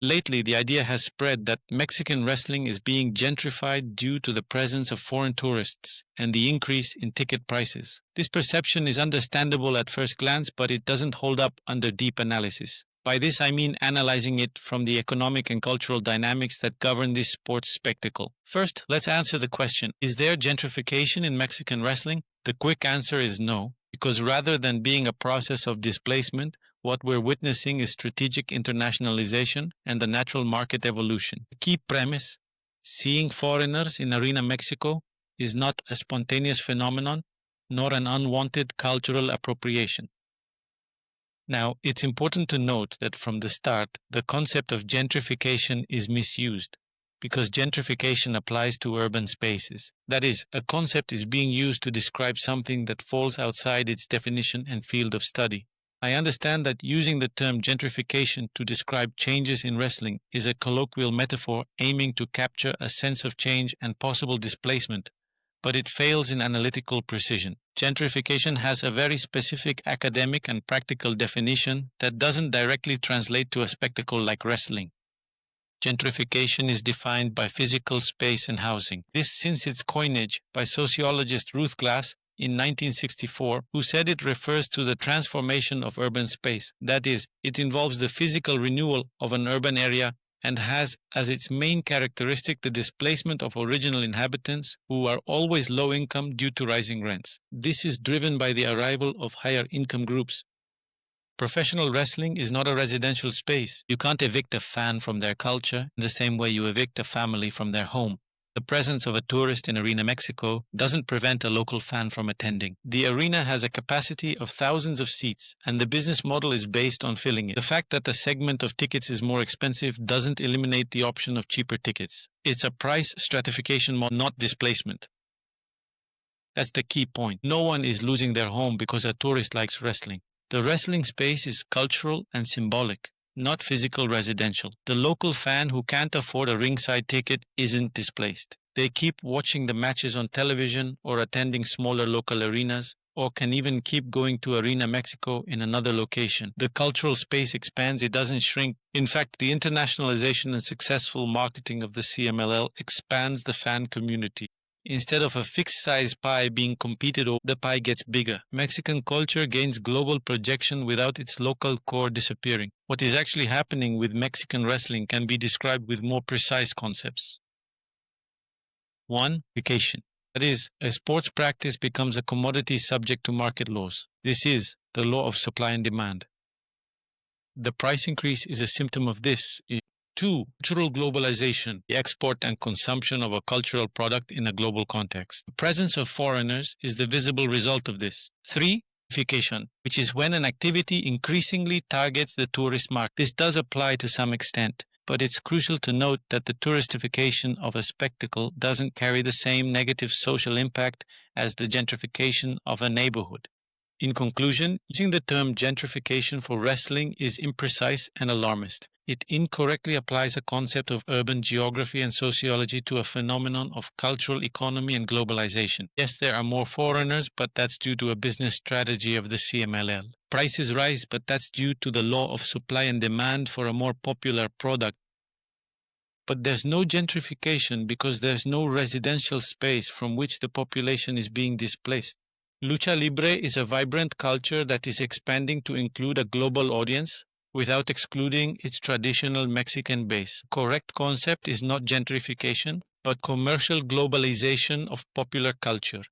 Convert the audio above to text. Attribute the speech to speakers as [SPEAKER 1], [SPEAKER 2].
[SPEAKER 1] Lately, the idea has spread that Mexican wrestling is being gentrified due to the presence of foreign tourists and the increase in ticket prices. This perception is understandable at first glance, but it doesn't hold up under deep analysis. By this, I mean analyzing it from the economic and cultural dynamics that govern this sports spectacle. First, let's answer the question, is there gentrification in Mexican wrestling? The quick answer is no, because rather than being a process of displacement, what we're witnessing is strategic internationalization and the natural market evolution. The key premise, seeing foreigners in Arena Mexico, is not a spontaneous phenomenon, nor an unwanted cultural appropriation. Now, it's important to note that from the start, the concept of gentrification is misused, because gentrification applies to urban spaces. That is, a concept is being used to describe something that falls outside its definition and field of study. I understand that using the term gentrification to describe changes in wrestling is a colloquial metaphor aiming to capture a sense of change and possible displacement, but it fails in analytical precision. Gentrification has a very specific academic and practical definition that doesn't directly translate to a spectacle like wrestling. Gentrification is defined by physical space and housing. This since its coinage by sociologist Ruth Glass in 1964, who said it refers to the transformation of urban space. That is, it involves the physical renewal of an urban area and has as its main characteristic the displacement of original inhabitants who are always low income due to rising rents. This is driven by the arrival of higher income groups. Professional wrestling is not a residential space. You can't evict a fan from their culture in the same way you evict a family from their home. The presence of a tourist in Arena Mexico doesn't prevent a local fan from attending. The arena has a capacity of thousands of seats, and the business model is based on filling it. The fact that a segment of tickets is more expensive doesn't eliminate the option of cheaper tickets. It's a price stratification model, not displacement. That's the key point. No one is losing their home because a tourist likes wrestling. The wrestling space is cultural and symbolic, not physical residential. The local fan who can't afford a ringside ticket isn't displaced. They keep watching the matches on television or attending smaller local arenas, or can even keep going to Arena Mexico in another location. The cultural space expands, it doesn't shrink. In fact, the internationalization and successful marketing of the CMLL expands the fan community. Instead of a fixed-size pie being competed over, the pie gets bigger. Mexican culture gains global projection without its local core disappearing. What is actually happening with Mexican wrestling can be described with more precise concepts. 1. Vacation. That is, a sports practice becomes a commodity subject to market laws. This is the law of supply and demand. The price increase is a symptom of this. 2. Cultural globalization, the export and consumption of a cultural product in a global context. The presence of foreigners is the visible result of this. 3. Gentrification, which is when an activity increasingly targets the tourist market. This does apply to some extent, but it's crucial to note that the touristification of a spectacle doesn't carry the same negative social impact as the gentrification of a neighborhood. In conclusion, using the term gentrification for wrestling is imprecise and alarmist. It incorrectly applies a concept of urban geography and sociology to a phenomenon of cultural economy and globalization. Yes, there are more foreigners, but that's due to a business strategy of the CMLL. Prices rise, but that's due to the law of supply and demand for a more popular product. But there's no gentrification because there's no residential space from which the population is being displaced. Lucha Libre is a vibrant culture that is expanding to include a global audience without excluding its traditional Mexican base. Correct concept is not gentrification, but commercial globalization of popular culture.